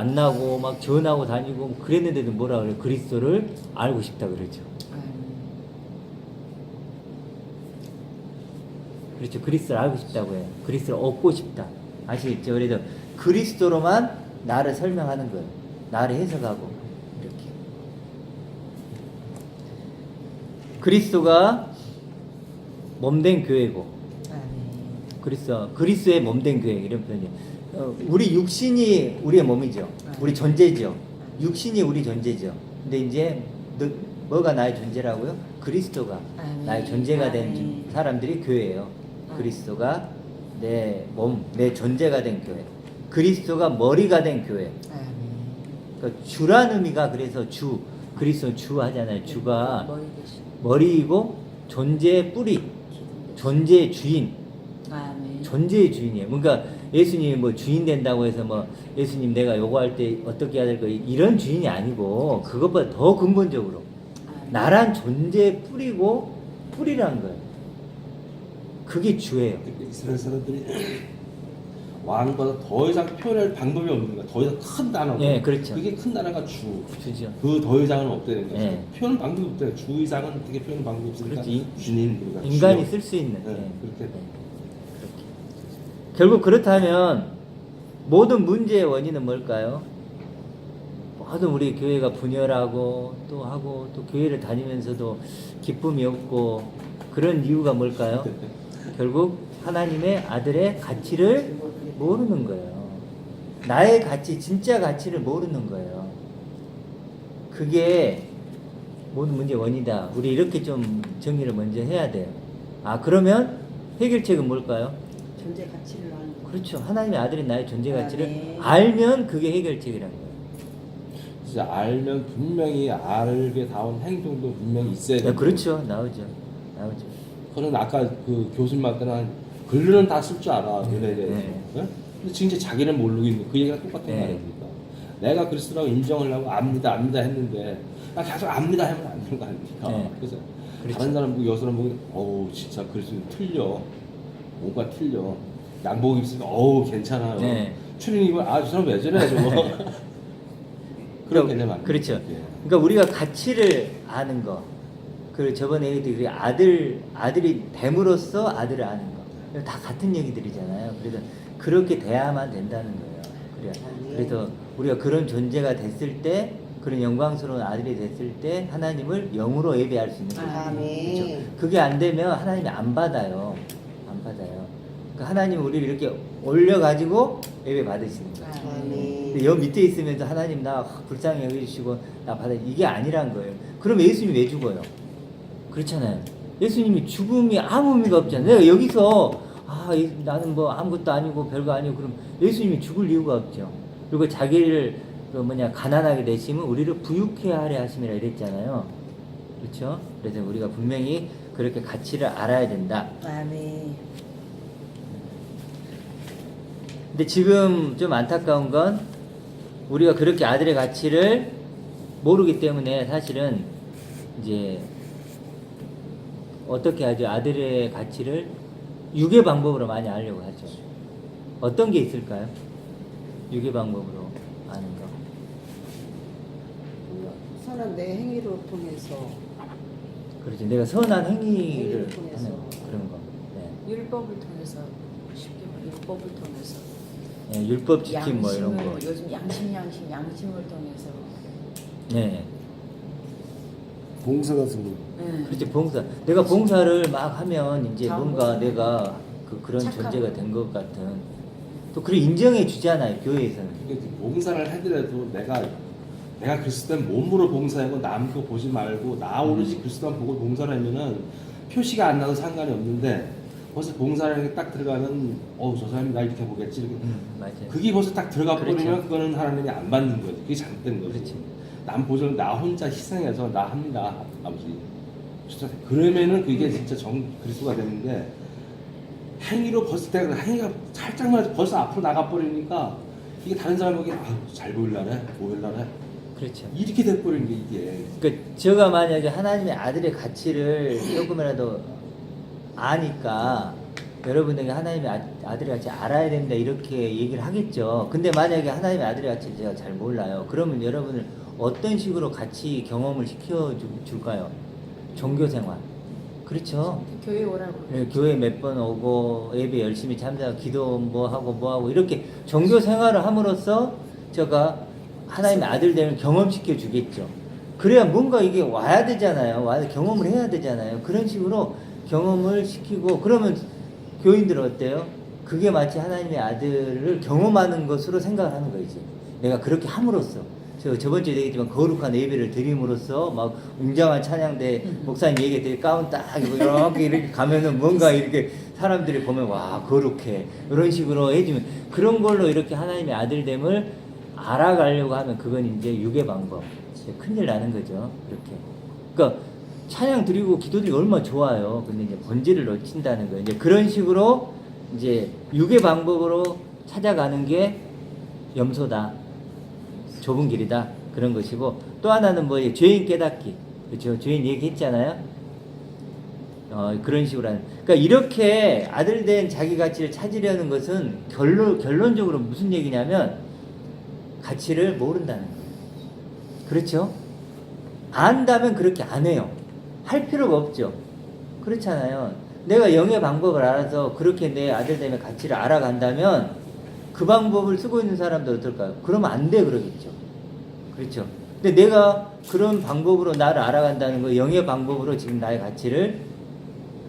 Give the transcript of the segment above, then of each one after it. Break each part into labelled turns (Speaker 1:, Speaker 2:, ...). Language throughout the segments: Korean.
Speaker 1: 안 나고 막 전하고 다니고 그랬는데도 뭐라 그래요? 그리스도를 알고 싶다 그러죠. 그렇죠. 그리스도를 알고 싶다고 해요. 그리스도를 얻고 싶다. 아시겠죠? 그래서 그리스도로만 나를 설명하는 거예요. 나를 해석하고 이렇게. 그리스도가 몸된 교회고, 그리스도의 몸된 교회 이런 표현이에요. 우리 육신이 우리의 몸이죠. 우리 존재죠. 육신이 우리 존재죠. 근데 이제 뭐가 나의 존재라고요? 그리스도가 나의 존재가 된 사람들이 교회예요. 그리스도가 내 몸, 내 존재가 된 교회. 그리스도가 머리가 된 교회. 그러니까 주라는 의미가 그래서 주, 그리스도 주 하잖아요. 주가 머리이고 존재의 뿌리, 존재의 주인. 존재의 주인이에요. 그러니까 예수님이 뭐 주인 된다고 해서 뭐 예수님 내가 요거 할 때 어떻게 해야 될 거 이런 주인이 아니고 그것보다 더 근본적으로 나란 존재의 뿌리고 뿌리라는 거예요. 그게 주예요.
Speaker 2: 이스라엘 사람들이 왕보다 더 이상 표현할 방법이 없는 거야. 더 이상 큰 단어.
Speaker 1: 네, 그렇죠.
Speaker 2: 그게 큰 단어가 주죠.
Speaker 1: 그
Speaker 2: 더 이상은 없다는 거죠.
Speaker 1: 네.
Speaker 2: 표현 방법이 없대요. 주 이상은 어떻게 표현 방법이 없으니까
Speaker 1: 그렇지.
Speaker 2: 주님 우리가
Speaker 1: 인간이
Speaker 2: 주여.
Speaker 1: 쓸 수 있는.
Speaker 2: 네, 그렇게.
Speaker 1: 결국 그렇다면 모든 문제의 원인은 뭘까요? 모든 우리 교회가 분열하고 또 하고 또 교회를 다니면서도 기쁨이 없고 그런 이유가 뭘까요? 결국 하나님의 아들의 가치를 모르는 거예요. 나의 가치, 진짜 가치를 모르는 거예요. 그게 모든 문제의 원이다. 우리 이렇게 좀 정리를 먼저 해야 돼요. 아, 그러면 해결책은 뭘까요?
Speaker 3: 존재 가치를 아는 거.
Speaker 1: 그렇죠. 하나님의 아들인 나의 존재 가치를
Speaker 3: 네.
Speaker 1: 알면 그게 해결책이라는 거예요.
Speaker 2: 진짜 알면 분명히 알게 다운 행동도 분명히 있어야 돼요.
Speaker 1: 네, 그렇죠. 나오죠.
Speaker 2: 그는 아까 그 교수님한테는 글로는 다 쓸 줄 알아. 은혜에 대해서.
Speaker 1: 네.
Speaker 2: 네? 근데 진짜 자기는 모르고 있는 그 얘기가 똑같은
Speaker 1: 네.
Speaker 2: 말입니다. 내가 그리스도라고 인정을 하고 압니다 했는데 나 계속 압니다 하면 안 되는 거 아닙니까?
Speaker 1: 네.
Speaker 2: 그래서
Speaker 1: 그렇죠.
Speaker 2: 다른 사람 보고 여사람 보고 어우 진짜 그리스도 틀려. 뭐가 틀려. 양복 입으니까 어우 괜찮아요.
Speaker 1: 네.
Speaker 2: 추리닝 입으면 아 저 사람 왜 저래 저거. 그런 개념 아니에요.
Speaker 1: 그렇죠.
Speaker 2: 예.
Speaker 1: 그러니까 우리가 가치를 아는 거. 그 저번에 얘기도 아들이 됨으로써 아들을 아는 거. 다 같은 얘기들이잖아요. 그래서 그렇게 돼야만 된다는 거예요. 그래서 우리가 그런 존재가 됐을 때, 그런 영광스러운 아들이 됐을 때 하나님을 영으로 예배할 수 있는 거예요. 그렇죠? 그게 안 되면 하나님이 안 받아요. 안 받아요. 그러니까 하나님 우리를 이렇게 올려가지고 예배 받으시는 거예요. 근데 여기 밑에 있으면서 하나님 나 불쌍히 여기주시고 나 받아, 이게 아니란 거예요. 그럼 예수님이 왜 죽어요? 그렇잖아요. 예수님이 죽음이 아무 의미가 없잖아요. 내가 여기서 나는 뭐 아무것도 아니고 별거 아니고 그럼 예수님이 죽을 이유가 없죠. 그리고 자기를 가난하게 되시면 우리를 부유케 하려 하심이라 이랬잖아요. 그렇죠? 그래서 우리가 분명히 그렇게 가치를 알아야 된다. 근데 지금 좀 안타까운 건 우리가 그렇게 아들의 가치를 모르기 때문에 사실은 이제 어떻게 하죠? 아들의 가치를 육의 방법으로 많이 알려고 하죠. 어떤 게 있을까요? 육의 방법으로 아는 거.
Speaker 3: 선한 내 행위를 통해서.
Speaker 1: 그렇죠. 내가 선한 행위를
Speaker 3: 통해서.
Speaker 1: 하는 그런 거. 네.
Speaker 4: 율법을 통해서 쉽게 말해 율법을 통해서
Speaker 1: 네, 율법 지킴 뭐 이런 거.
Speaker 4: 요즘 양심을 통해서
Speaker 1: 네.
Speaker 2: 봉사 같은 거.
Speaker 1: 그렇지, 봉사. 내가 봉사를 막 하면 이제 뭔가
Speaker 4: 자원봉사.
Speaker 1: 내가 그런
Speaker 4: 착하고.
Speaker 1: 존재가 된 것 같은. 또 그걸 인정해 주잖아요, 교회에서는.
Speaker 2: 그러니까 봉사를 하더라도 내가 그리스도의 몸으로 봉사하고 남 거 보지 말고 나 오로지 그리스도만 보고 봉사를 하면은 표시가 안 나도 상관이 없는데 벌써 봉사라는 게 딱 들어가면 저 사람이 날 이렇게 보겠지 이렇게
Speaker 1: 맞아요.
Speaker 2: 그게 벌써 딱 들어가
Speaker 1: 그렇죠.
Speaker 2: 버리면 그거는 하나님이 안 받는 거지. 그게 잘못된 거지.
Speaker 1: 그렇지.
Speaker 2: 남 보존 나 혼자 희생해서 나 합니다 아버지. 진짜 그러면은 그게 진짜 그리스도가 되는데 행위로 벌써 내가 행위가 살짝만 벌써 앞으로 나가 버리니까 이게 다른 사람 보기에 잘 보일라래 보일라래
Speaker 1: 그렇죠.
Speaker 2: 이렇게 돼버리는 게 이게.
Speaker 1: 그러니까 제가 만약에 하나님의 아들의 가치를 조금이라도 아니까 여러분에게 하나님의 아들이 같이 알아야 된다 이렇게 얘기를 하겠죠. 근데 만약에 하나님의 아들이 같이 제가 잘 몰라요. 그러면 여러분을 어떤 식으로 같이 경험을 시켜줄까요? 종교생활. 그렇죠.
Speaker 4: 교회 오라고.
Speaker 1: 네, 교회 몇 번 오고 예배 열심히 참여하고 기도 뭐 하고 이렇게 종교 생활을 함으로써 제가 하나님의 아들 되면 경험시켜 주겠죠. 그래야 뭔가 이게 와야 되잖아요. 와서 경험을 해야 되잖아요. 그런 식으로 경험을 시키고 그러면 교인들은 어때요? 그게 마치 하나님의 아들을 경험하는 것으로 생각을 하는 거지. 내가 그렇게 함으로써 저번 주에 얘기했지만 거룩한 예배를 드림으로써 막 웅장한 찬양대 목사님 얘기했더니 가운 딱 입고 이렇게 가면은 뭔가 이렇게 사람들이 보면 와 거룩해 이런 식으로 해주면 그런 걸로 이렇게 하나님의 아들됨을 알아가려고 하면 그건 이제 유괴 방법 큰일 나는 거죠. 그렇게 그러니까 찬양 드리고 기도 드리고 얼마나 좋아요. 근데 이제 본질을 놓친다는 거예요. 이제 그런 식으로 이제 유괴 방법으로 찾아가는 게 염소다. 좁은 길이다. 그런 것이고 또 하나는 뭐예요? 죄인 깨닫기. 그렇죠? 죄인 얘기했잖아요. 그런 식으로 하는. 그러니까 이렇게 아들된 자기 가치를 찾으려는 것은 결론적으로 무슨 얘기냐면 가치를 모른다는 거예요. 그렇죠? 안다면 그렇게 안 해요. 할 필요가 없죠. 그렇잖아요. 내가 영의 방법을 알아서 그렇게 내 아들됨의 가치를 알아간다면 그 방법을 쓰고 있는 사람도 어떨까요? 그러면 안 돼 그러겠죠. 그렇죠. 근데 내가 그런 방법으로 나를 알아간다는 거, 영의 방법으로 지금 나의 가치를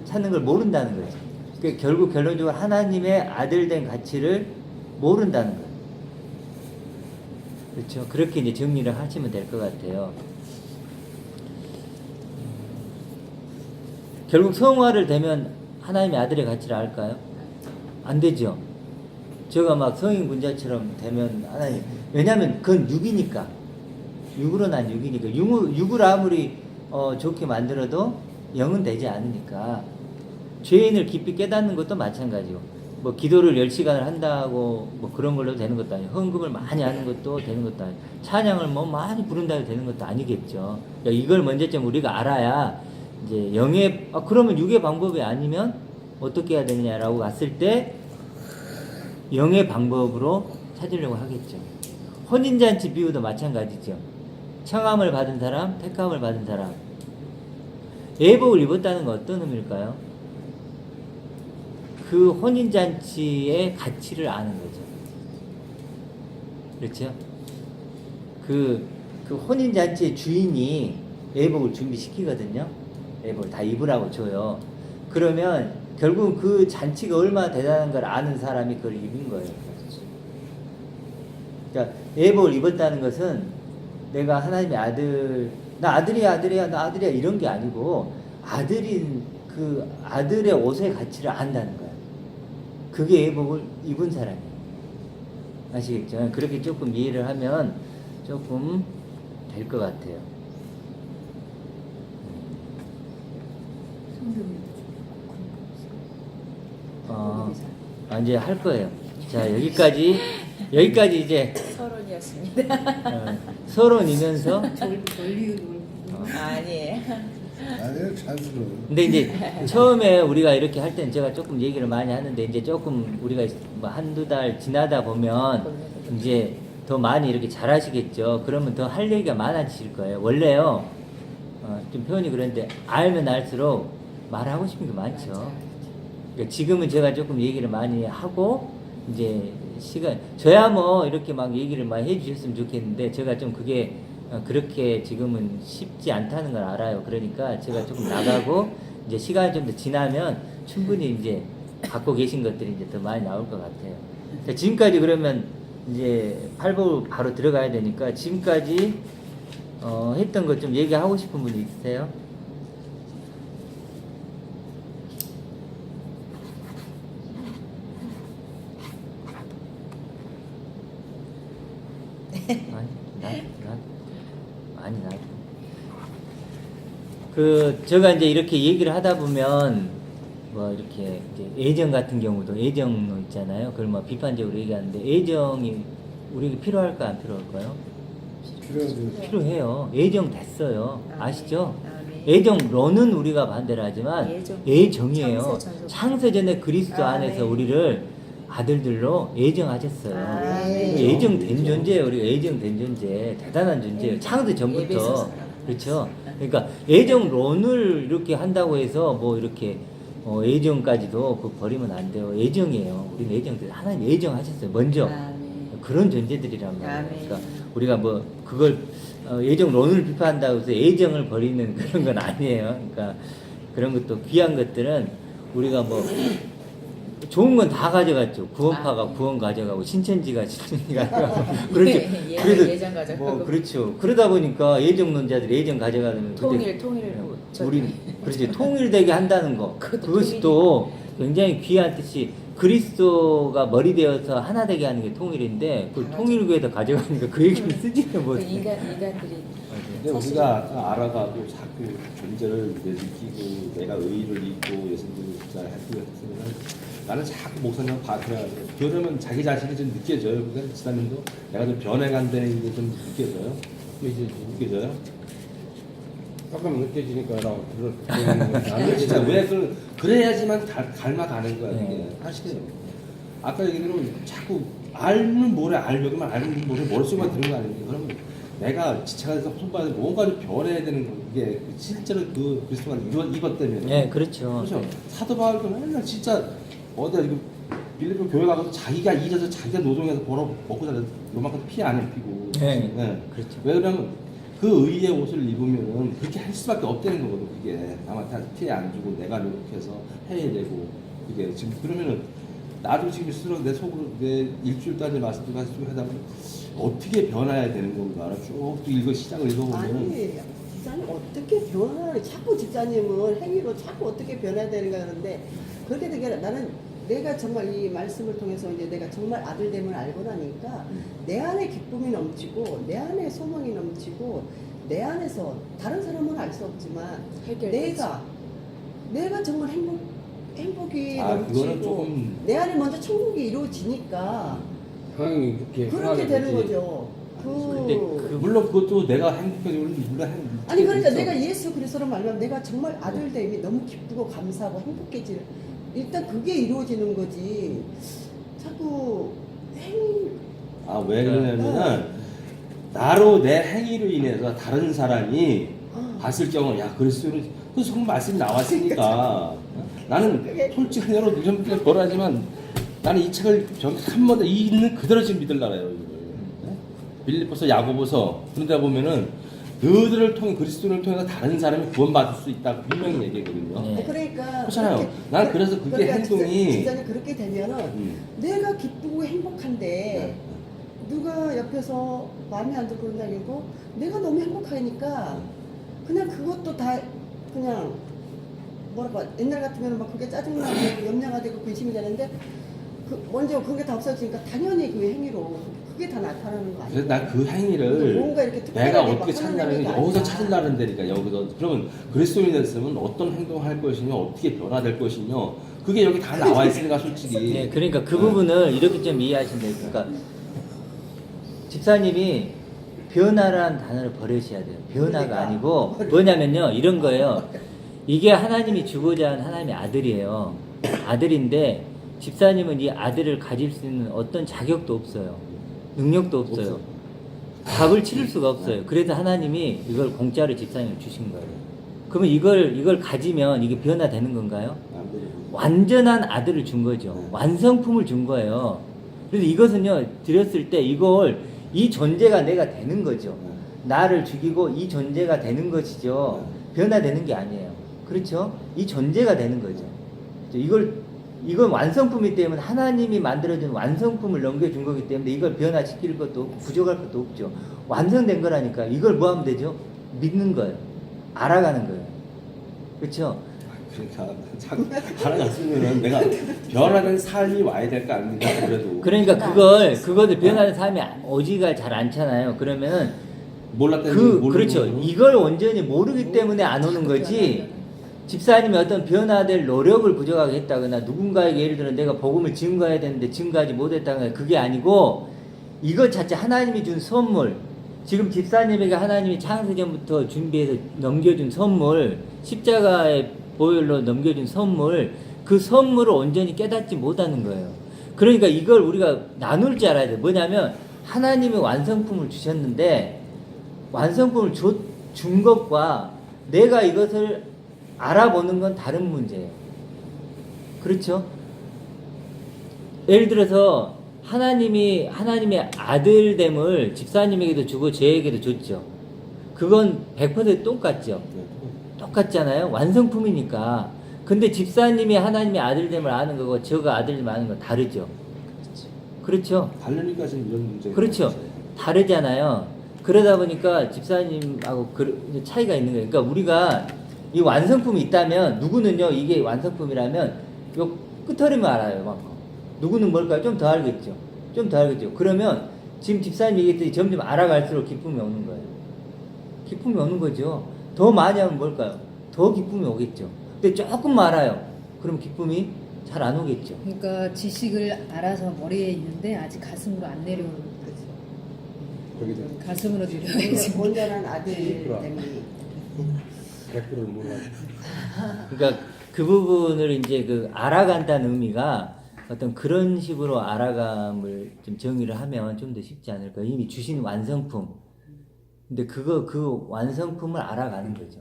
Speaker 1: 찾는 걸 모른다는 거죠. 그러니까 결국 결론적으로 하나님의 아들 된 가치를 모른다는 거예요. 그렇죠. 그렇게 이제 정리를 하시면 될 것 같아요. 결국 성화를 되면 하나님의 아들의 가치를 알까요? 안 되죠. 제가 막 성인 군자처럼 되면 하나님, 왜냐하면 그건 육이니까, 육으로 난 육이니까, 육을 아무리 좋게 만들어도 영은 되지 않으니까. 죄인을 깊이 깨닫는 것도 마찬가지고, 뭐 기도를 10시간을 한다고 뭐 그런 걸로 되는 것도 아니고, 헌금을 많이 하는 것도 되는 것도 아니고, 찬양을 뭐 많이 부른다고 되는 것도 아니겠죠. 그러니까 이걸 먼저 좀 우리가 알아야 이제 영의 그러면 육의 방법이 아니면 어떻게 해야 되느냐라고 갔을 때 영의 방법으로 찾으려고 하겠죠. 혼인잔치 비유도 마찬가지죠. 청함을 받은 사람, 택함을 받은 사람. 예복을 입었다는 건 어떤 의미일까요? 그 혼인잔치의 가치를 아는 거죠. 그렇죠? 그 혼인잔치의 주인이 예복을 준비시키거든요. 예복을 다 입으라고 줘요. 그러면 결국 그 잔치가 얼마나 대단한 걸 아는 사람이 그걸 입은 거예요. 그러니까 예복을 입었다는 것은 내가 하나님의 아들, 나 아들이야 이런 게 아니고 아들인 그 아들의 옷의 가치를 안다는 거야. 그게 예복을 입은 사람이에요. 아시겠죠? 그렇게 조금 이해를 하면 조금 될 것 같아요. 이제 할 거예요. 자, 여기까지 이제
Speaker 4: 서론이었습니다.
Speaker 1: 서론이면서
Speaker 4: 아니에요.
Speaker 5: 아니요, 잘 들어.
Speaker 1: 근데 이제 처음에 우리가 이렇게 할 때는 제가 조금 얘기를 많이 하는데 이제 조금 우리가 뭐 한두 달 지나다 보면 이제 더 많이 이렇게 잘하시겠죠. 그러면 더 할 얘기가 많아지실 거예요. 원래요, 좀 표현이 그런데 알면 알수록 말하고 싶은 게 많죠. 그러니까 지금은 제가 조금 얘기를 많이 하고 이제 저야 뭐 이렇게 막 얘기를 많이 해주셨으면 좋겠는데 제가 좀 그게 그렇게 지금은 쉽지 않다는 걸 알아요. 그러니까 제가 조금 나가고 이제 시간이 좀 더 지나면 충분히 이제 갖고 계신 것들이 이제 더 많이 나올 것 같아요. 자, 지금까지 그러면 이제 8부 바로 들어가야 되니까 지금까지 했던 것 좀 얘기하고 싶은 분이 있으세요? 아니, 제가 이제 이렇게 얘기를 하다 보면, 뭐, 이렇게, 이제 애정 같은 경우도 애정 있잖아요. 그걸 뭐 비판적으로 얘기하는데, 애정이 우리에게 필요할까, 안 필요할까요?
Speaker 5: 필요하죠.
Speaker 1: 필요해요. 애정 됐어요. 아시죠? 애정론은 우리가 반대를 하지만 애정이에요.
Speaker 4: 창세 전서.
Speaker 1: 창세전에 그리스도 안에서
Speaker 4: 네.
Speaker 1: 우리를 아들들로 애정하셨어요.
Speaker 3: 네.
Speaker 1: 애정된 존재예요. 우리가 애정된 존재, 대단한 존재예요. 창세
Speaker 4: 예배에서
Speaker 1: 전부터.
Speaker 4: 살아가는
Speaker 1: 그렇죠. 그러니까 애정론을 이렇게 한다고 해서 뭐 이렇게 애정까지도 그 버리면 안 돼요. 애정이에요. 우리는 애정들 하나님 애정하셨어요. 먼저
Speaker 4: 아멘.
Speaker 1: 그런 존재들이란 말이에요.
Speaker 4: 아멘.
Speaker 1: 그러니까 우리가 뭐 그걸 애정론을 비판한다고 해서 애정을 버리는 그런 건 아니에요. 그러니까 그런 것도 귀한 것들은 우리가 뭐 좋은 건 다 가져갔죠. 구원파가 구원 가져가고 신천지가 신천지 가져가고 그렇죠.
Speaker 4: 예전 가져가고.
Speaker 1: 뭐 그렇죠. 그러다 보니까 애정론자들이 애정 가져가면
Speaker 4: 통일
Speaker 1: 우리 그렇지 통일되게 한다는 거 그것이 또 굉장히 귀한 뜻이 그리스도가 머리 되어서 하나 되게 하는 게 통일인데 그걸 통일교에다 가져가니까 그 얘기를 쓰지는
Speaker 4: 그
Speaker 1: 못해.
Speaker 4: 인간들이
Speaker 2: 근데 우리가 알아가고 자꾸 존재를 느끼고 내가 의의를 잊고 예수님을 진짜 했으면 나는 자꾸 목사님 그래가지고 그러면 자기 자신이 좀 느껴져요. 그러니까 지사님도 내가 좀 변해간다는 게 좀 느껴져요. 느껴져요?
Speaker 6: 가끔 느껴지니까 나
Speaker 2: 아니 진짜 왜 그래야지만 닮아가는 거야.
Speaker 1: 네.
Speaker 2: 이게 사실은 아까 얘기대로 자꾸 알면 뭐래 알려면 알면 뭐래 머릿속만 드는 거 아닙니까? 그러면 내가 지체가 돼서 손발에 뭔가 좀 변해야 되는 거 이게 실제로 그 그리스도가 이것 때문에.
Speaker 1: 네, 그렇죠.
Speaker 2: 그렇죠. 사도 바울도 맨날 진짜 어디야 이거 빌립보 교회 가서 자기가 일해서 자기가 노동해서 벌어 먹고 살아서 요만큼 피 안 입히고.
Speaker 1: 네, 그렇죠.
Speaker 2: 왜 그러면 그 의의 옷을 입으면은 그렇게 할 수밖에 없다는 거거든. 그게 남한테 피해 안 주고 내가 노력해서 해야 되고 그게 지금 그러면은 나도 지금 스스로 내 속으로 내 일주일 단위 말씀을 하다 보면 어떻게 변화해야 되는 건가 쭉 읽어 시작을 읽어보면은
Speaker 3: 아니 집사님 어떻게 변화를 자꾸 집사님은 행위로 자꾸 어떻게 변해야 되는가 그러는데 그렇게 되게 나는 내가 정말 이 말씀을 통해서 이제 내가 정말 아들됨을 알고 나니까 내 안에 기쁨이 넘치고 내 안에 소망이 넘치고 내 안에서 다른 사람은 알 수 없지만 내가 정말 행복이
Speaker 2: 그거는
Speaker 3: 넘치고
Speaker 2: 조금
Speaker 3: 내 안에 먼저 천국이 이루어지니까
Speaker 6: 형이
Speaker 3: 그렇게 되는 거죠.
Speaker 1: 근데
Speaker 2: 물론 그것도 내가 행복해지고 물론
Speaker 3: 아니 그러니까 내가 예수 그리스도로 말하면 내가 정말 아들됨이 너무 기쁘고 감사하고 행복해지는 일단 그게 이루어지는 거지. 자꾸 행위
Speaker 2: 왜 그러냐면은 나로 내 행위로 인해서 다른 사람이 봤을 경우 야 그리스도는 그 정말 말씀이 나왔으니까 나는 솔직히 내로 이런 뭐라지만 나는 이 책을 한 번도 있는 그대로 지금 믿으려고요. 이걸. 빌립보서 야고보서 그러다 보면은 너희들을 통해 그리스도를 통해서 다른 사람이 구원받을 수 있다고 분명히 얘기했거든요.
Speaker 1: 네.
Speaker 3: 그러니까
Speaker 2: 그렇잖아요. 난 그래서 그게
Speaker 3: 그러니까
Speaker 2: 행동이
Speaker 3: 진짜 그렇게 되면은 내가 기쁘고 행복한데 누가 옆에서 마음에 안 들고 그런다고 내가 너무 행복하니까 그냥 그것도 다 그냥 뭐라고 옛날 같으면 막 그게 짜증나고 염려가 되고 근심이 되는데 먼저 그게 다 없어지니까 당연히 그 행위로 그게 다 나타나는 거 아니에요?
Speaker 2: 그래서 난 그 행위를
Speaker 3: 뭔가 이렇게 특별하게
Speaker 2: 내가
Speaker 3: 막
Speaker 2: 어떻게
Speaker 3: 하는
Speaker 2: 찾는다는 게
Speaker 3: 행위가
Speaker 2: 여기서
Speaker 3: 아니라.
Speaker 2: 찾으려는 데니까 여기서 그러면 그리스도인이 됐으면 어떤 행동을 할 것이며 어떻게 변화될 것이며 그게 여기 다 나와 있으니까 솔직히
Speaker 1: 네, 그러니까 그 부분을 이렇게 좀 이해하시면 돼요. 그러니까 집사님이 변화라는 단어를 버리셔야 돼요. 변화가
Speaker 3: 그러니까.
Speaker 1: 아니고 뭐냐면요, 이런 거예요. 이게 하나님이 주고자 하는 하나님의 아들이에요. 아들인데 집사님은 이 아들을 가질 수 있는 어떤 자격도 없어요. 능력도 없어요. 값을 치를 수가 없어요. 그래서 하나님이 이걸 공짜로 집사님을 주신 거예요. 그러면 이걸 가지면 이게 변화되는 건가요? 완전한 아들을 준 거죠. 완성품을 준 거예요. 그래서 이것은요, 드렸을 때 이 존재가 내가 되는 거죠. 나를 죽이고 이 존재가 되는 것이죠. 변화되는 게 아니에요. 그렇죠? 이 존재가 되는 거죠. 이건 완성품이기 때문에 하나님이 만들어준 완성품을 넘겨준 거기 때문에 이걸 변화시킬 것도 없고 부족할 것도 없죠. 완성된 거라니까 이걸 뭐 하면 되죠? 믿는 거예요. 알아가는 거예요. 그렇죠?
Speaker 2: 그러니까 자꾸 알아갔으면은 내가 변화된 삶이 와야 될 거 아닙니까? 그래도
Speaker 1: 그러니까 그것을 변하는 삶이 오지가 잘 않잖아요. 그러면
Speaker 2: 몰랐다는
Speaker 1: 그렇죠. 이걸 온전히 모르기 때문에 안 오는 거지. 집사님이 어떤 변화될 노력을 부족하게 했다거나 누군가에게 예를 들어 내가 복음을 증거해야 되는데 증거하지 못했다거나 그게 아니고 이것 자체 하나님이 준 선물 지금 집사님에게 하나님이 창세전부터 준비해서 넘겨준 선물, 십자가의 보혈로 넘겨준 선물, 그 선물을 온전히 깨닫지 못하는 거예요. 그러니까 이걸 우리가 나눌 줄 알아야 돼. 뭐냐면 하나님이 완성품을 주셨는데 완성품을 준 것과 내가 이것을 알아보는 건 다른 문제예요. 그렇죠? 예를 들어서 하나님의 아들됨을 집사님에게도 주고 저에게도 줬죠. 그건 100% 똑같죠. 똑같잖아요. 완성품이니까. 근데 집사님이 하나님의 아들됨을 아는 거고 저가 아들됨을 아는 건 다르죠. 그렇죠?
Speaker 2: 다르니까 지금 이런 문제가
Speaker 1: 그렇죠.
Speaker 2: 있어요.
Speaker 1: 다르잖아요. 그러다 보니까 집사님하고 차이가 있는 거예요. 그러니까 우리가 이 완성품이 있다면 누구는요 이게 완성품이라면 요 끝터리만 알아요. 이만큼. 누구는 뭘까요? 좀 더 알겠죠. 좀 더 알겠죠. 그러면 지금 집사님 얘기했더니 점점 알아갈수록 기쁨이 오는 거예요. 기쁨이 오는 거죠. 더 많이 하면 뭘까요? 더 기쁨이 오겠죠. 근데 조금 알아요. 그럼 기쁨이 잘 안 오겠죠.
Speaker 4: 그러니까 지식을 알아서 머리에 있는데 아직 가슴으로 안 내려오는 거죠.
Speaker 6: 거기도
Speaker 4: 가슴으로 내려오지.
Speaker 3: 온전한 아들 때문에
Speaker 6: 100%를 몰라.
Speaker 1: 그러니까 그 부분을 이제 그 알아간다는 의미가 어떤 그런 식으로 알아감을 좀 정의를 하면 좀 더 쉽지 않을까. 이미 주신 완성품. 근데 그 완성품을 알아가는 거죠.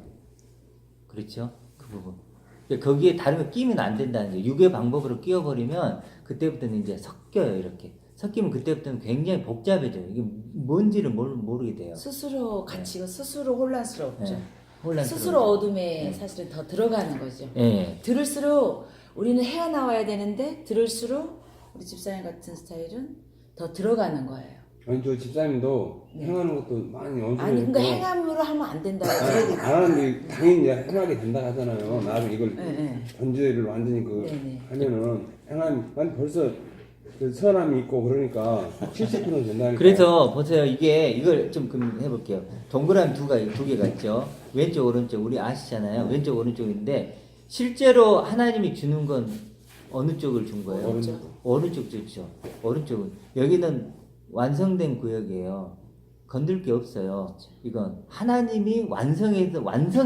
Speaker 1: 그렇죠? 그 부분. 그러니까 거기에 다른 거 끼면 안 된다는 거예요. 육의 방법으로 끼워버리면 그때부터는 이제 섞여요, 이렇게. 섞이면 그때부터는 굉장히 복잡해져요. 이게 뭔지를 모르게 돼요.
Speaker 4: 스스로 갇히고 스스로 혼란스럽죠.
Speaker 1: 네. 혼란스러워요.
Speaker 4: 스스로 어둠에 사실은 더 들어가는 거죠.
Speaker 1: 예.
Speaker 4: 들을수록 우리는 헤어나와야 되는데 들을수록 우리 집사님 같은 스타일은 더 들어가는 거예요.
Speaker 6: 아니 저 집사님도
Speaker 4: 네.
Speaker 6: 행하는 것도 많이
Speaker 4: 아니
Speaker 6: 언급했고
Speaker 4: 그러니까 행함으로 하면 안 된다고.
Speaker 6: 안 하는데 당연히 행하게 된다 하잖아요. 나도 이걸
Speaker 4: 네.
Speaker 6: 전제를 완전히 그
Speaker 4: 네.
Speaker 6: 하면은 난 벌써 그 선함이 있고 그러니까 70%는 된다니까.
Speaker 1: 그래서 보세요. 이걸 좀 해볼게요. 동그라미 두 개가 있죠. 왼쪽, 오른쪽. 우리 아시잖아요. 왼쪽, 오른쪽인데 실제로 하나님이 주는 건 어느 쪽을 준 거예요? 오른쪽 줬죠. 오른쪽은. 여기는 완성된 구역이에요. 건들 게 없어요. 이건 하나님이 완성해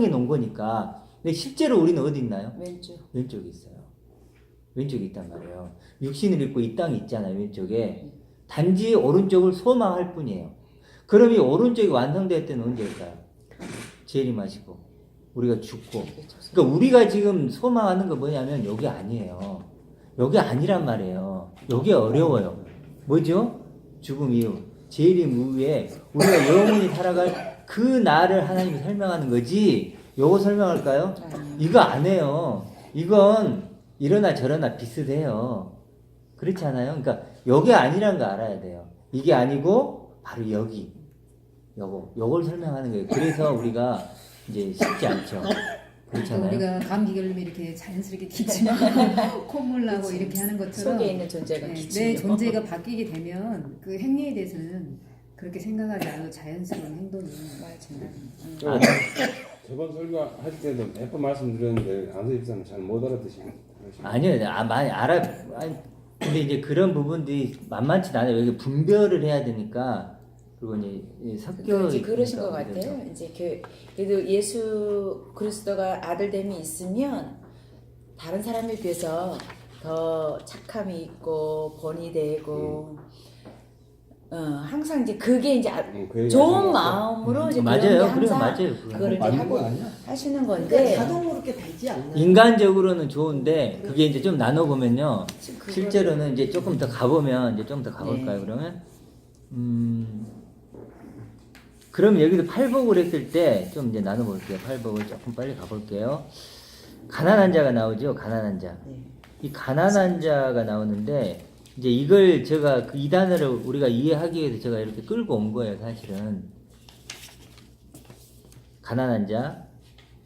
Speaker 1: 놓은 거니까. 근데 실제로 우리는 어디 있나요?
Speaker 4: 왼쪽.
Speaker 1: 왼쪽에 있어요. 왼쪽에 있단 말이에요. 육신을 입고 이 땅에 있잖아요. 왼쪽에. 단지 오른쪽을 소망할 뿐이에요. 그럼 이 오른쪽이 완성될 때는 언제일까요? 재림하시고 우리가 죽고. 그러니까 우리가 지금 소망하는 거 뭐냐면 여기 아니에요. 여기 아니란 말이에요. 여기 어려워요. 뭐죠? 죽음 이후, 재림 이후에 우리가 영원히 살아갈 그 날을 하나님이 설명하는 거지. 요거 설명할까요? 이거 안 해요. 이건 이러나 저러나 비슷해요. 그렇지 않아요? 그러니까 여기 아니란 거 알아야 돼요. 이게 아니고 바로 여기. 요걸 설명하는 거예요. 그래서 우리가 이제 쉽지 않죠. 그렇잖아요.
Speaker 7: 우리가 감기 결림이 이렇게 자연스럽게 기침하고 콧물 나고 이렇게 하는 것처럼
Speaker 4: 속에 있는 존재가
Speaker 7: 네,
Speaker 4: 기침이요.
Speaker 7: 내 존재가 바뀌게 되면 그 행위에 대해서는 그렇게 생각하지 않아도 자연스러운 행동이
Speaker 4: 맞아요.
Speaker 6: 저번 설교하실 때도 몇 번 말씀드렸는데 안수 집사는 잘 못 알아듣시고
Speaker 1: 아니요, 많이 아니, 근데 이제 그런 부분들이 만만치 않아요. 여기 분별을 해야 되니까. 그리고 이제 섞여
Speaker 4: 그러니까 이제 그러신
Speaker 1: 있으니까
Speaker 4: 것 같아요.
Speaker 1: 그래서.
Speaker 4: 이제 그래도 예수 그리스도가 아들됨이 있으면 다른 사람에 비해서 더 착함이 있고 본이 되고 항상 이제 그게 이제
Speaker 6: 그 얘기
Speaker 4: 좋은
Speaker 6: 하신 것 같아요.
Speaker 4: 마음으로 이제
Speaker 1: 맞아요.
Speaker 4: 그런 게
Speaker 1: 그래요,
Speaker 4: 항상
Speaker 1: 맞아요.
Speaker 4: 그거를 이제
Speaker 2: 맞는
Speaker 4: 하고
Speaker 2: 거 아니야?
Speaker 4: 하시는
Speaker 3: 그러니까
Speaker 4: 건데
Speaker 3: 자동으로 그렇게 되지 않나요?
Speaker 1: 인간적으로는 좋은데 그게 이제 좀 나눠보면요.
Speaker 4: 지금 그거를-
Speaker 1: 실제로는 이제 조금 더 가보면 이제 좀 더 가볼까요?
Speaker 4: 네.
Speaker 1: 그러면 그럼 여기도 팔복을 했을 때 좀 이제 나눠볼게요. 팔복을 조금 빨리 가볼게요. 가난한 자가 나오죠. 가난한 자.
Speaker 4: 네.
Speaker 1: 이 가난한 자가 나오는데 이제 이걸 제가 그 이 단어를 우리가 이해하기 위해서 제가 이렇게 끌고 온 거예요. 사실은 가난한 자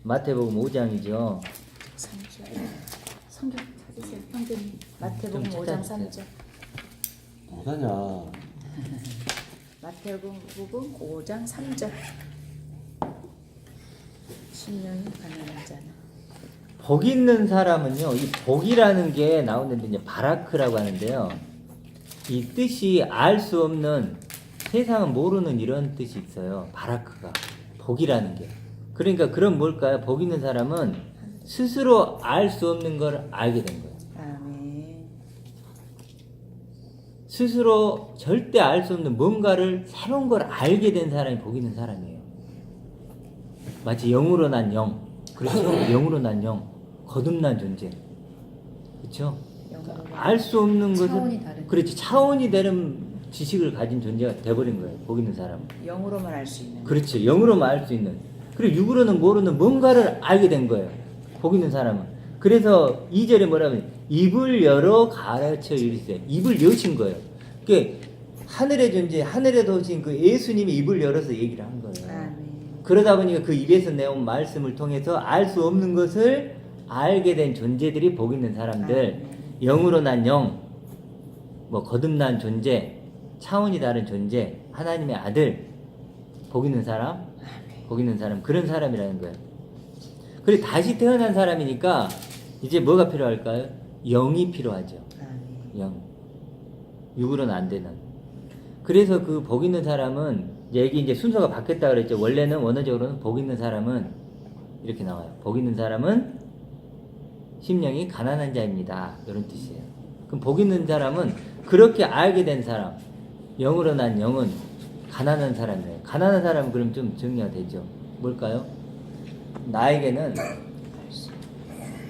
Speaker 1: 마태복음 5장이죠.
Speaker 4: 3절 성경 찾으세요. 형제님 마태복음
Speaker 1: 좀
Speaker 4: 5장
Speaker 1: 찾아주세요.
Speaker 4: 3절
Speaker 2: 뭐하냐.
Speaker 4: 마태복음 5장 3절 신령이 가난한 자는
Speaker 1: 복 있는 사람은요, 이 복이라는 게 나오는데 이제 바라크라고 하는데요. 이 뜻이 알 수 없는 세상은 모르는 이런 뜻이 있어요. 바라크가 복이라는 게. 그러니까 그럼 뭘까요? 복 있는 사람은 스스로 알 수 없는 걸 알게 된 거예요.
Speaker 4: 아멘.
Speaker 1: 스스로 절대 알 수 없는 뭔가를 새로운 걸 알게 된 사람이 복 있는 사람이에요. 마치 영으로 난 영. 그렇죠? 영으로 난 영. 거듭난 존재. 그렇죠? 알 수 없는 것은
Speaker 7: 차원이 다른.
Speaker 1: 그렇지. 차원이 다른 지식을 가진 존재가 돼버린 거예요. 복 있는 사람은.
Speaker 4: 영으로만 알 수 있는.
Speaker 1: 그렇죠. 영으로만 알 수 있는. 그리고 육으로는 모르는 뭔가를 알게 된 거예요. 복 있는 사람은. 그래서 2절에 뭐라면 입을 열어 가르쳐 이르시되 입을 여신 거예요. 그게 하늘의 존재, 하늘에 도신 그 예수님이 입을 열어서 얘기를 한 거예요.
Speaker 4: 아멘.
Speaker 1: 그러다 보니까 그 입에서 내온 말씀을 통해서 알 수 없는 것을 알게 된 존재들이 복 있는 사람들. 영으로 난 영, 뭐 거듭난 존재, 차원이 다른 존재, 하나님의 아들, 복 있는 사람, 복 있는 사람, 그런 사람이라는 거예요. 그리고 다시 태어난 사람이니까 이제 뭐가 필요할까요? 영이 필요하죠.
Speaker 4: 아멘.
Speaker 1: 영. 육으로는 안 되는. 그래서 그 복 있는 사람은 여기 이제 순서가 바뀌었다 그랬죠. 원래는 원어적으로는 복 있는 사람은 이렇게 나와요. 복 있는 사람은 심령이 가난한 자입니다. 이런 뜻이에요. 그럼 복 있는 사람은 그렇게 알게 된 사람, 영으로 난 영은 가난한 사람이에요. 가난한 사람은 그럼 좀 정리가 되죠. 뭘까요? 나에게는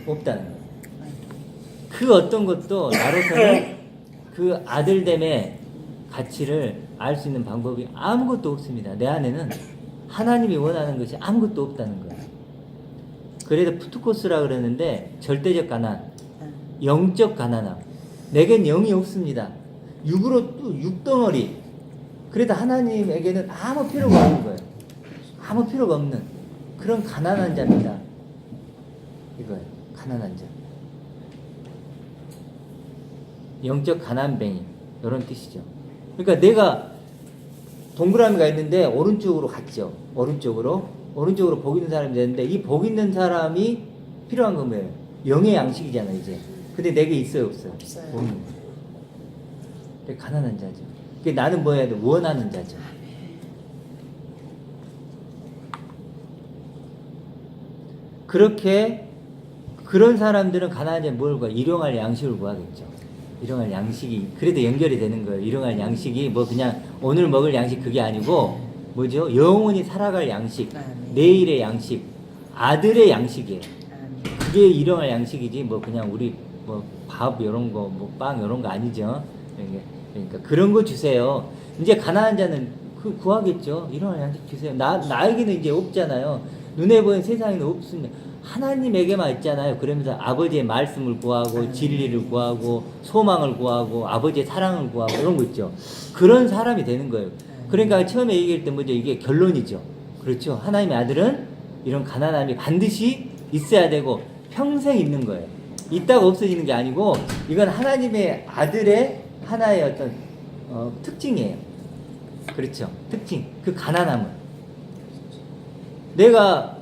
Speaker 1: 없다는 거예요. 그 어떤 것도 나로서는 그 아들됨의 가치를 알 수 있는 방법이 아무것도 없습니다. 내 안에는 하나님이 원하는 것이 아무것도 없다는 거예요. 그래서 푸트코스라 그러는데 절대적 가난, 영적 가난함. 내겐 영이 없습니다. 육으로 또 육덩어리. 그래도 하나님에게는 아무 필요가 없는 거예요. 아무 필요가 없는 그런 가난한 자입니다. 이거예요. 가난한 자. 영적 가난뱅이 이런 뜻이죠. 그러니까 내가 동그라미가 있는데 오른쪽으로 갔죠. 오른쪽으로 복 있는 사람이 되는데 이 복 있는 사람이 필요한 건 뭐예요? 영의 양식이잖아요 이제. 근데 내게 있어요 없어요?
Speaker 4: 없어요.
Speaker 1: 가난한 자죠. 그러니까 나는 뭐 해야 돼? 원하는 자죠. 그렇게 그런 사람들은 가난한 자는 뭘 구하? 일용할 양식을 구하겠죠. 일용할 양식이 그래도 연결이 되는 거예요. 일용할 양식이 뭐 그냥 오늘 먹을 양식 그게 아니고 뭐죠? 영원히 살아갈 양식, 내일의 양식, 아들의 양식이에요. 그게 일용할 양식이지 뭐 그냥 우리 뭐 밥 이런 거, 뭐 빵 이런 거 아니죠. 그러니까 그런 거 주세요. 이제 가난한 자는 그 구하겠죠. 일용할 양식 주세요. 나에게는 이제 없잖아요. 눈에 보이는 세상에는 없습니다. 하나님에게만 있잖아요. 그러면서 아버지의 말씀을 구하고 진리를 구하고 소망을 구하고 아버지의 사랑을 구하고 이런 거 있죠. 그런 사람이 되는 거예요. 그러니까 처음에 얘기할 때 뭐죠? 이게 결론이죠. 그렇죠. 하나님의 아들은 이런 가난함이 반드시 있어야 되고 평생 있는 거예요. 있다가 없어지는 게 아니고 이건 하나님의 아들의 하나의 어떤 특징이에요. 그렇죠. 특징. 그 가난함은 내가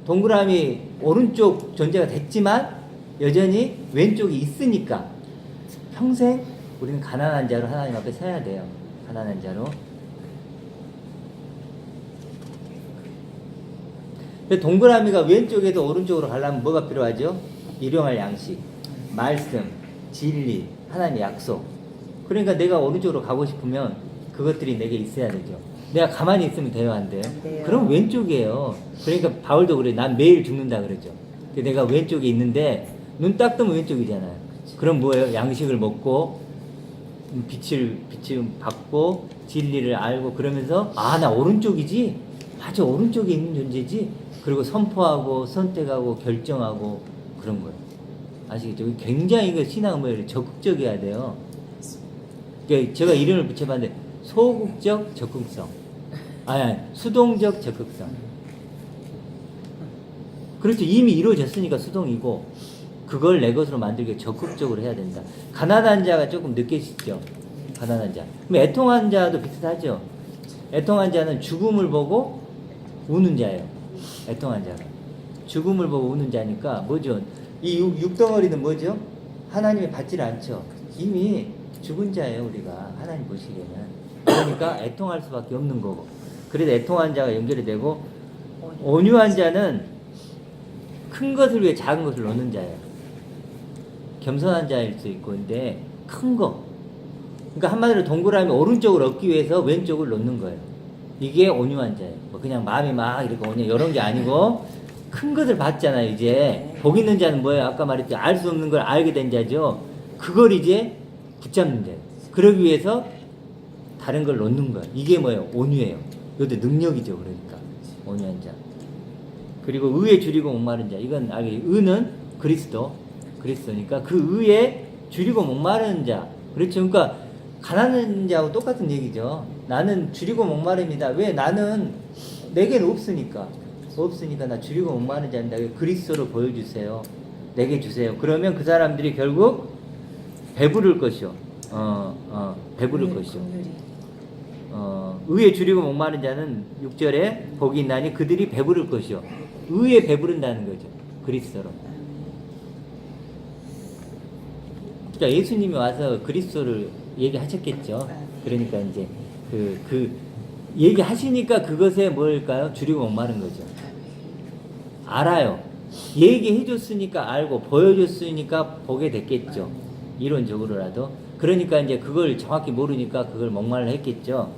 Speaker 1: 동그라미 오른쪽 존재가 됐지만 여전히 왼쪽이 있으니까 평생 우리는 가난한 자로 하나님 앞에 서야 돼요. 가난한 자로. 동그라미가 왼쪽에서 오른쪽으로 가려면 뭐가 필요하죠? 일용할 양식, 말씀, 진리, 하나님의 약속. 그러니까 내가 오른쪽으로 가고 싶으면 그것들이 내게 있어야 되죠. 내가 가만히 있으면 돼요, 안 돼요?
Speaker 4: 안 돼요.
Speaker 1: 그럼 왼쪽이에요. 그러니까 바울도 그래. 난 매일 죽는다 그러죠. 내가 왼쪽에 있는데 눈 딱 뜨면 왼쪽이잖아요. 그럼 뭐예요? 양식을 먹고 빛을 받고 진리를 알고 그러면서 나 오른쪽이지? 맞아, 오른쪽에 있는 존재지? 그리고 선포하고 선택하고 결정하고 그런 거예요. 아시겠죠? 굉장히 이거 신앙은 뭐예요? 적극적이어야 돼요. 그러니까 제가 이름을 붙여봤는데 소극적 적극성. 수동적 적극성. 그렇죠. 이미 이루어졌으니까 수동이고 그걸 내 것으로 만들기 적극적으로 해야 된다. 가난한 자가 조금 느껴지죠. 가난한 자. 그럼 애통한 자도 비슷하죠. 애통한 자는 죽음을 보고 우는 자예요. 애통한 자가. 죽음을 보고 우는 자니까 뭐죠? 이 육덩어리는 뭐죠? 하나님이 받질 않죠. 이미 죽은 자예요, 우리가. 하나님 보시기에는. 그러니까 애통할 수밖에 없는 거고. 그래서 애통한 자가 연결이 되고 온유한 자는 큰 것을 위해 작은 것을 놓는 자예요. 겸손한 자일 수 있고 근데 큰 거. 그러니까 한마디로 동그라미 오른쪽을 얻기 위해서 왼쪽을 놓는 거예요. 이게 온유한 자예요. 뭐 그냥 마음이 막 이렇게 온유 이런 게 아니고 큰 것을 봤잖아요. 이제 복 있는 자는 뭐예요? 아까 말했죠. 알 수 없는 걸 알게 된 자죠. 그걸 이제 붙잡는 자예요. 그러기 위해서 다른 걸 놓는 거예요. 이게 뭐예요? 온유예요. 이것도 능력이죠. 그러니까 온유한 자. 그리고 의에 줄이고 목마른 자. 이건 의는 그리스도니까 그 의에 줄이고 목마른 자. 그렇죠. 그러니까 가난한 자하고 똑같은 얘기죠. 나는 줄이고 목마릅니다. 왜? 나는 내게는 없으니까 나 줄이고 목마른 자인다. 그리스도로 보여주세요. 내게 주세요. 그러면 그 사람들이 결국 배부를 것이요. 배부를 것이요. 의에 줄이고 목마른 자는 6절에 복이 있나니 그들이 배부를 것이요. 의에 배부른다는 거죠. 그리스도로. 그러니까 예수님이 와서 그리스도를 얘기하셨겠죠. 그러니까 이제 그 얘기하시니까 그것에 뭘까요? 줄이고 목마른 거죠. 알아요. 얘기해 줬으니까 알고 보여줬으니까 보게 됐겠죠. 이론적으로라도. 그러니까 이제 그걸 정확히 모르니까 그걸 목말라 했겠죠.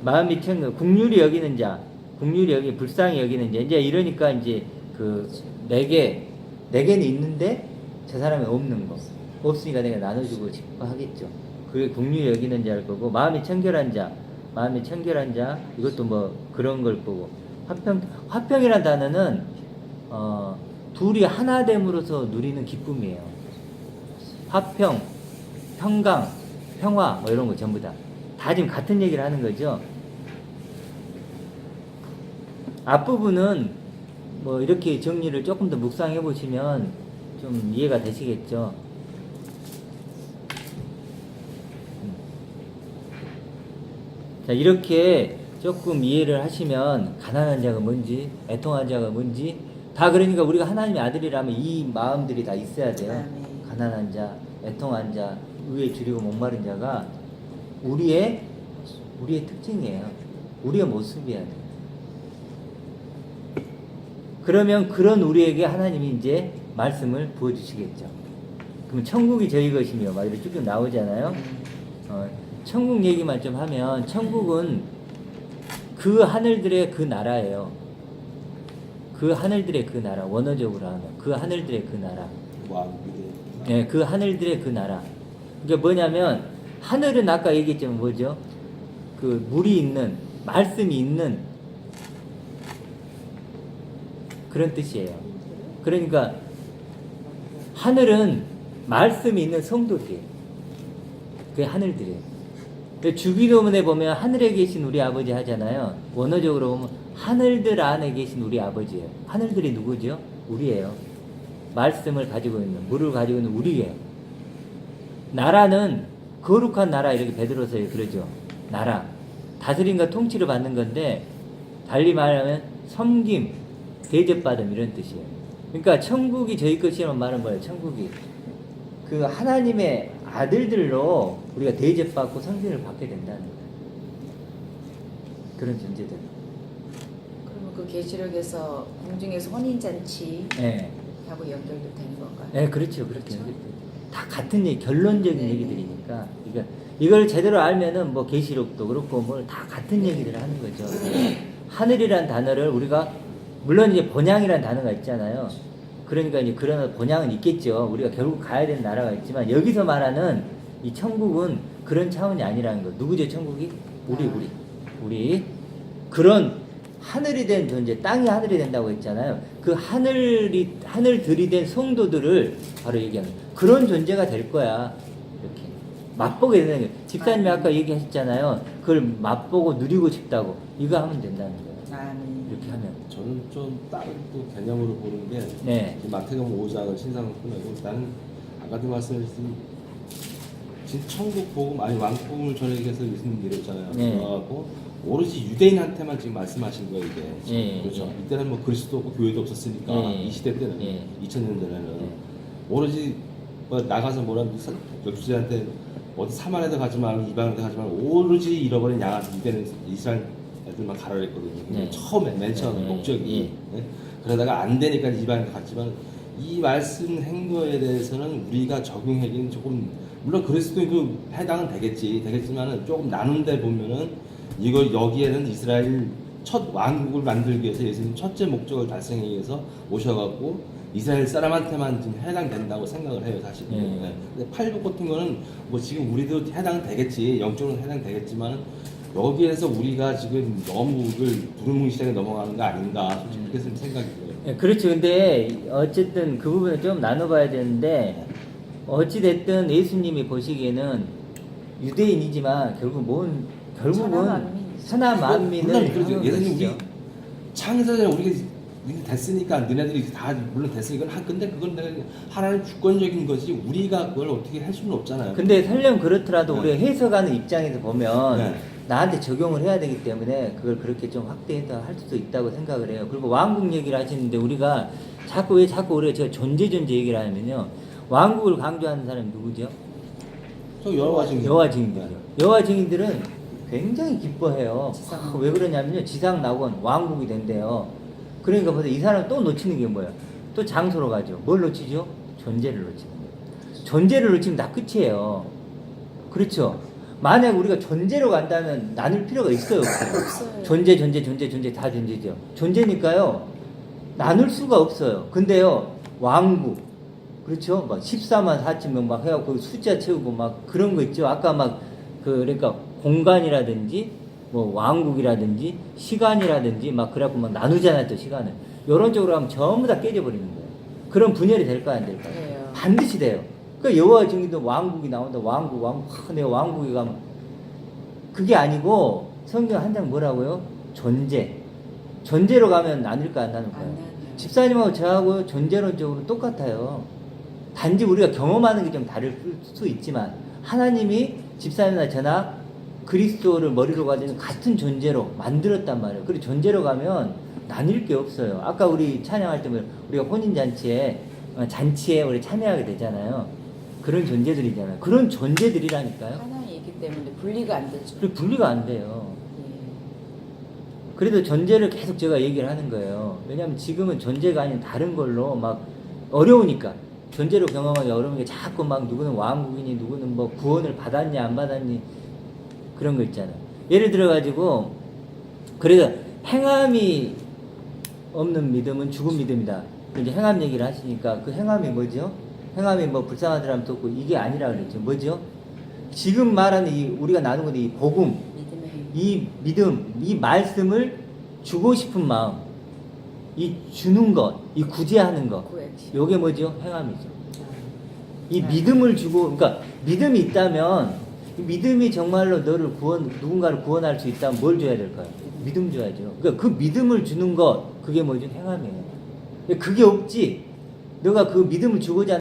Speaker 1: 마음이 국률이 여기는 자, 국률이 여기 불쌍히 여기는 자. 이제 이러니까 이제 내게는 있는데 저 사람이 없는 거. 없으니까 내가 나눠주고 싶어 하겠죠. 그게 국률이 여기는 자일 거고, 마음이 청결한 자, 이것도 뭐 그런 걸 거고, 화평이란 단어는 둘이 하나됨으로써 누리는 기쁨이에요. 화평, 평강, 평화 뭐 이런 거 전부 다 지금 같은 얘기를 하는 거죠. 앞부분은 뭐 이렇게 정리를 조금 더 묵상해 보시면 좀 이해가 되시겠죠. 자, 이렇게 조금 이해를 하시면 가난한 자가 뭔지, 애통한 자가 뭔지 다, 그러니까 우리가 하나님의 아들이라면 이 마음들이 다 있어야 돼요. 가난한 자, 애통한 자, 의에 줄이고 목마른 자가 우리의 특징이에요. 우리의 모습이야 돼요. 그러면 그런 우리에게 하나님이 이제 말씀을 부어주시겠죠. 그러면 천국이 저희 것이며 막 이렇게 쭉 나오잖아요. 천국 얘기만 좀 하면, 천국은 그 하늘들의 그 나라예요. 그 하늘들의 그 나라, 원어적으로 하면 그 하늘들의 그 나라. 네, 그 하늘들의 그 나라. 이게 뭐냐면, 하늘은 아까 얘기했지만 뭐죠? 그 물이 있는, 말씀이 있는 그런 뜻이에요. 그러니까 하늘은 말씀이 있는 성도들이에요. 그게 하늘들이에요. 주기도문에 보면 하늘에 계신 우리 아버지 하잖아요. 원어적으로 보면 하늘들 안에 계신 우리 아버지예요. 하늘들이 누구죠? 우리예요. 말씀을 가지고 있는, 물을 가지고 있는 우리예요. 나라는 거룩한 나라, 이렇게 베드로서 그러죠. 나라, 다스림과 통치를 받는 건데, 달리 말하면 섬김, 대접받음, 이런 뜻이에요. 그러니까 천국이 저희 것이라는 말은 뭐예요? 천국이 그 하나님의 아들들로 우리가 대접받고 성진을 받게 된다는 거예요. 그런 존재들.
Speaker 4: 그러면 그 계시록에서 공중에서 혼인잔치
Speaker 1: 네.
Speaker 4: 하고 연결도 되는 건가요?
Speaker 1: 네, 그렇죠. 그렇게 다 같은 얘기, 결론적인 얘기들이니까. 그러니까 이걸 제대로 알면은 뭐 계시록도 그렇고 뭘 다 같은 얘기들을 하는 거죠. 하늘이란 단어를 우리가, 물론 이제 번향이란 단어가 있잖아요. 그러니까 이제 그런 번향은 있겠죠. 우리가 결국 가야 되는 나라가 있지만, 여기서 말하는 이 천국은 그런 차원이 아니라는 거. 누구죠, 천국이? 우리. 그런 하늘이 된 존재, 땅이 하늘이 된다고 했잖아요. 그 하늘들이 된 성도들을 바로 얘기하는 거예요. 그런 존재가 될 거야. 이렇게. 맛보게 되는 거예요. 집사님이 아까 얘기하셨잖아요. 그걸 맛보고 누리고 싶다고. 이거 하면 된다는 거예요. 이렇게 하면.
Speaker 2: 저는 좀 다른 또 개념으로 보는 게,
Speaker 1: 네.
Speaker 2: 마태복음 5장을 신상을 끝내고, 나는 아까도 말씀하신 천국 복음, 아니 왕복음을 전해서 예수님 이랬잖아요.
Speaker 1: 네.
Speaker 2: 그래갖고 오로지 유대인한테만 지금 말씀하신 거예요, 이게.
Speaker 1: 네.
Speaker 2: 그렇죠. 이때는 뭐 그리스도 없고 교회도 없었으니까,
Speaker 1: 네.
Speaker 2: 이 시대 때는,
Speaker 1: 네.
Speaker 2: 2000년 전에는 오로지 뭐 나가서 뭐라 역주제한테 어디 사마리아도 가지 말고 이방인도 가지 말고 오로지 잃어버린 양아들 이때는 이스라엘 애들만 가라 그랬거든요.
Speaker 1: 네.
Speaker 2: 처음에 맨 처음
Speaker 1: 네.
Speaker 2: 목적이 네? 그러다가 안 되니까 이방인도 갔지만 이 말씀 행거에 대해서는 우리가 적용하기는 조금 물론 그리스도인도 해당은 되겠지만은 조금 나눈 데 보면은 이걸 여기에는 이스라엘 첫 왕국을 만들기 위해서 예수님 첫째 목적을 달성하기 위해서 오셔갖고 이스라엘 사람한테만 좀 해당된다고 생각을 해요 사실은. 네. 근데 팔복 같은 거는 뭐 지금 우리도 해당되겠지 영적으로 해당되겠지만 여기에서 우리가 지금 너무 두루뭉실하게 넘어가는 거 아닌가 솔직히 그렇게 생각이 들어요.
Speaker 1: 예, 그렇죠. 근데 어쨌든 그 부분을 좀 나눠봐야 되는데 어찌됐든 예수님이 보시기에는 유대인이지만 결국은 선한 만민을
Speaker 2: 물론
Speaker 1: 향한
Speaker 2: 그렇죠. 예수님 우리
Speaker 1: 것이죠.
Speaker 2: 창세전에 우리가 됐으니까 너네들이 다 물론 됐으니까 근데 그건 내가 하나님 주권적인 것이 우리가 그걸 어떻게 할 수는 없잖아요.
Speaker 1: 근데 설령 그렇더라도
Speaker 2: 네.
Speaker 1: 우리가 해석하는 입장에서 보면
Speaker 2: 네.
Speaker 1: 나한테 적용을 해야 되기 때문에 그걸 그렇게 좀 확대해서 할 수도 있다고 생각을 해요. 그리고 왕국 얘기를 하시는데 우리가 자꾸 우리가 제가 존재 얘기를 하면요. 왕국을 강조하는 사람이 누구죠?
Speaker 2: 저 여호와 증인.
Speaker 1: 여호와 증인들이요. 여호와 증인들은 굉장히 기뻐해요. 왜 그러냐면요. 지상 낙원 왕국이 된대요. 그러니까 보세요. 이 사람 또 놓치는 게 뭐야? 또 장소로 가죠. 뭘 놓치죠? 존재를 놓치는 거예요. 존재를 놓치면 다 끝이에요. 그렇죠? 만약 우리가 존재로 간다면 나눌 필요가 있어요, 없어요? 존재 다 존재죠. 존재니까요. 나눌 수가 없어요. 근데요. 왕국 그렇죠? 막 14만 4천 명 막 해갖고 숫자 채우고 막 그런 거 있죠. 아까 그러니까 공간이라든지 뭐 왕국이라든지 시간이라든지 막 그래갖고 막 나누잖아요 또 시간을. 이런 쪽으로 하면 전부 다 깨져버리는 거예요. 그런 분열이 될까요 안 될까요?
Speaker 4: 그래요.
Speaker 1: 반드시 돼요. 그 여호와 증인도 왕국이 나온다. 왕국 내가 왕국에 가면 그게 아니고 성경 한 장 뭐라고요? 존재로 가면 나눌까 안 나눌까요?
Speaker 4: 안 나눠요.
Speaker 1: 집사님하고 저하고 존재론적으로 똑같아요. 단지 우리가 경험하는 게 좀 다를 수 있지만 하나님이 집사님이나 저나 그리스도를 머리로 가지는 같은 존재로 만들었단 말이에요. 그리고 존재로 가면 나뉠 게 없어요. 아까 우리 찬양할 때 우리가 혼인잔치에 우리 참여하게 되잖아요. 그런 존재들이잖아요. 그런 존재들이라니까요.
Speaker 4: 하나에 있기 때문에 분리가 안 되죠.
Speaker 1: 그리고 분리가 안 돼요.
Speaker 4: 예.
Speaker 1: 그래도 존재를 계속 제가 얘기를 하는 거예요. 왜냐하면 지금은 존재가 아닌 다른 걸로 막 어려우니까 존재로 경험하기 어려우니까 자꾸 막 누구는 왕국이니 누구는 뭐 구원을 받았니 안 받았니 그런 거 있잖아요. 예를 들어 가지고 그래서 행함이 없는 믿음은 죽은 믿음이다. 이제 행함 얘기를 하시니까 그 행함이 뭐죠? 행함이 뭐 불쌍한 사람 돕고 이게 아니라 그랬죠. 뭐죠? 지금 말하는 우리가 나누는 이 복음,
Speaker 4: 믿음의
Speaker 1: 이 믿음, 이 말씀을 주고 싶은 마음, 이 주는 것, 이 구제하는 것,
Speaker 4: 구액시.
Speaker 1: 요게 뭐죠? 행함이죠. 이 믿음을 주고, 그러니까 믿음이 있다면, 이 믿음이 정말로 누군가를 구원할 수 있다면 뭘 줘야 될까요? 믿음 줘야죠. 그러니까 그 믿음을 주는 것, 그게 뭐죠? 행함이에요. 그게 없지. 너가 그 믿음을 주고자